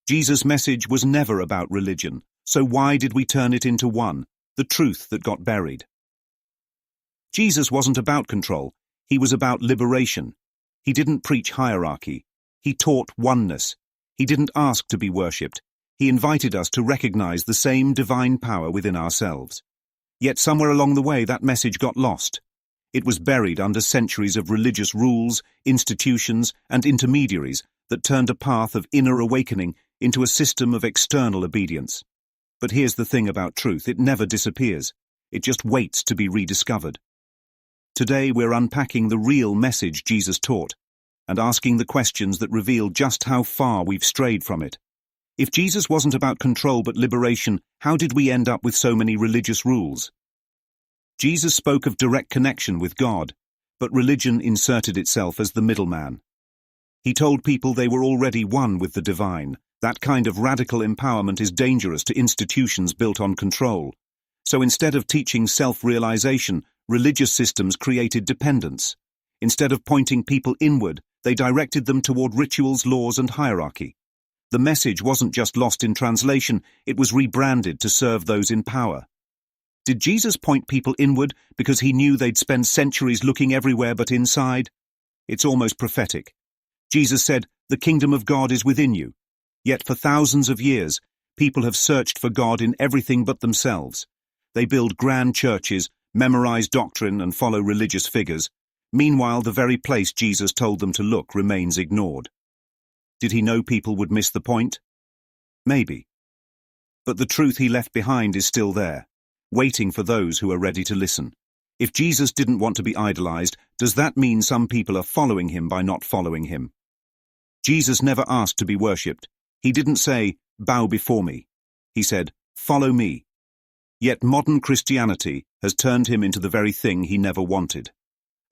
Jesus' message was never about religion, so why did we turn it into one, the truth that got buried? Jesus wasn't about control, he was about liberation. He didn't preach hierarchy, he taught oneness. He didn't ask to be worshipped, he invited us to recognize the same divine power within ourselves. Yet somewhere along the way that message got lost. It was buried under centuries of religious rules, institutions, and intermediaries that turned a path of inner awakening into a system of external obedience. But here's the thing about truth, it never disappears. It just waits to be rediscovered. Today we're unpacking the real message Jesus taught and asking the questions that reveal just how far we've strayed from it. If Jesus wasn't about control but liberation, how did we end up with so many religious rules? Jesus spoke of direct connection with God, but religion inserted itself as the middleman. He told people they were already one with the divine. That kind of radical empowerment is dangerous to institutions built on control. So instead of teaching self-realization, religious systems created dependence. Instead of pointing people inward, they directed them toward rituals, laws, and hierarchy. The message wasn't just lost in translation, it was rebranded to serve those in power. Did Jesus point people inward because he knew they'd spend centuries looking everywhere but inside? It's almost prophetic. Jesus said, "The kingdom of God is within you." Yet for thousands of years, people have searched for God in everything but themselves. They build grand churches, memorize doctrine, and follow religious figures. Meanwhile, the very place Jesus told them to look remains ignored. Did he know people would miss the point? Maybe. But the truth he left behind is still there, waiting for those who are ready to listen. If Jesus didn't want to be idolized, does that mean some people are following him by not following him? Jesus never asked to be worshipped. He didn't say, "Bow before me." He said, "Follow me." Yet modern Christianity has turned him into the very thing he never wanted.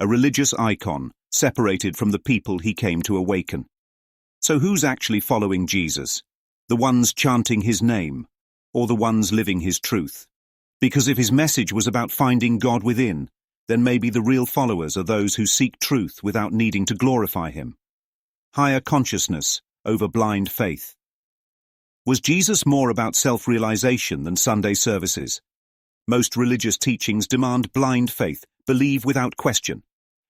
A religious icon, separated from the people he came to awaken. So who's actually following Jesus? The ones chanting his name, or the ones living his truth? Because if his message was about finding God within, then maybe the real followers are those who seek truth without needing to glorify him. Higher consciousness over blind faith. Was Jesus more about self-realization than Sunday services? Most religious teachings demand blind faith, believe without question.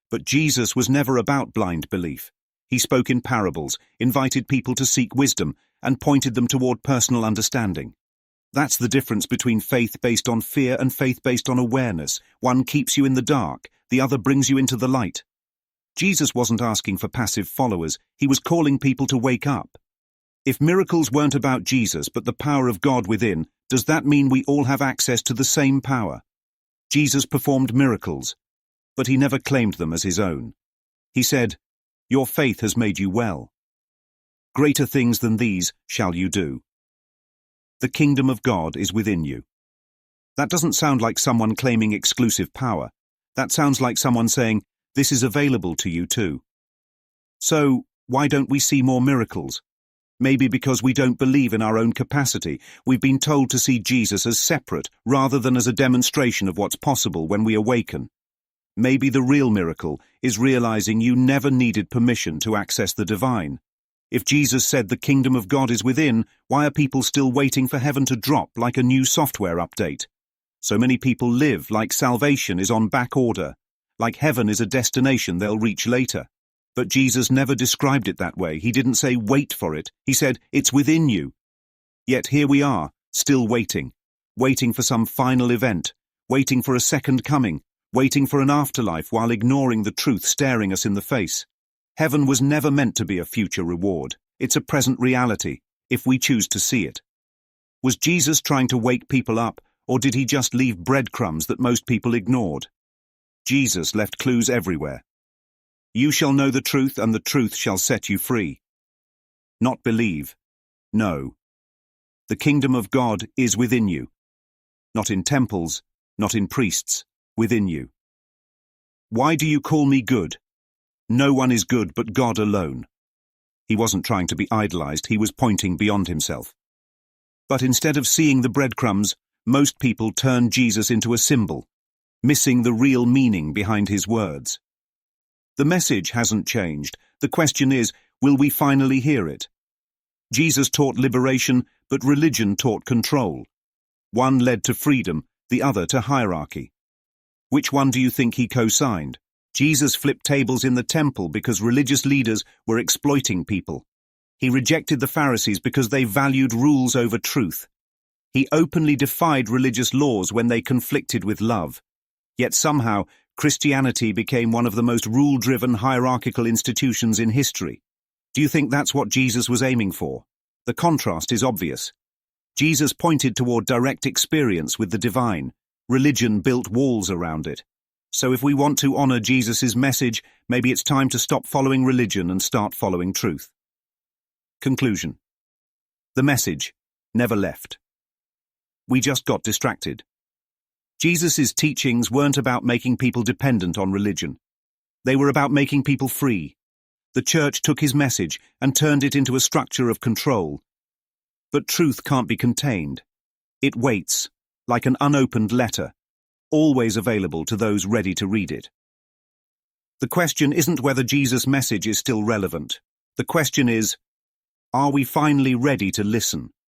But Jesus was never about blind belief. He spoke in parables, invited people to seek wisdom, and pointed them toward personal understanding. That's the difference between faith based on fear and faith based on awareness. One keeps you in the dark, the other brings you into the light. Jesus wasn't asking for passive followers, he was calling people to wake up. If miracles weren't about Jesus but the power of God within, does that mean we all have access to the same power? Jesus performed miracles, but he never claimed them as his own. He said, "Your faith has made you well. Greater things than these shall you do." The kingdom of God is within you. That doesn't sound like someone claiming exclusive power. That sounds like someone saying, this is available to you too. So, why don't we see more miracles? Maybe because we don't believe in our own capacity. We've been told to see Jesus as separate, rather than as a demonstration of what's possible when we awaken. Maybe the real miracle is realizing you never needed permission to access the divine. If Jesus said the kingdom of God is within, why are people still waiting for heaven to drop like a new software update? So many people live like salvation is on back order, like heaven is a destination they'll reach later. But Jesus never described it that way. He didn't say wait for it. He said it's within you. Yet here we are, still waiting for some final event, waiting for a second coming, waiting for an afterlife while ignoring the truth staring us in the face. Heaven was never meant to be a future reward. It's a present reality, if we choose to see it. Was Jesus trying to wake people up, or did he just leave breadcrumbs that most people ignored? Jesus left clues everywhere. You shall know the truth, and the truth shall set you free. Not believe. No. The kingdom of God is within you. Not in temples, not in priests, within you. Why do you call me good? No one is good but God alone. He wasn't trying to be idolized, he was pointing beyond himself. But instead of seeing the breadcrumbs, most people turn Jesus into a symbol, missing the real meaning behind his words. The message hasn't changed. The question is, will we finally hear it? Jesus taught liberation, but religion taught control. One led to freedom, the other to hierarchy. Which one do you think he co-signed? Jesus flipped tables in the temple because religious leaders were exploiting people. He rejected the Pharisees because they valued rules over truth. He openly defied religious laws when they conflicted with love. Yet somehow, Christianity became one of the most rule-driven hierarchical institutions in history. Do you think that's what Jesus was aiming for? The contrast is obvious. Jesus pointed toward direct experience with the divine. Religion built walls around it. So if we want to honor Jesus' message, maybe it's time to stop following religion and start following truth. Conclusion. The message never left. We just got distracted. Jesus' teachings weren't about making people dependent on religion. They were about making people free. The church took his message and turned it into a structure of control. But truth can't be contained. It waits, like an unopened letter, always available to those ready to read it. The question isn't whether Jesus' message is still relevant. The question is, are we finally ready to listen?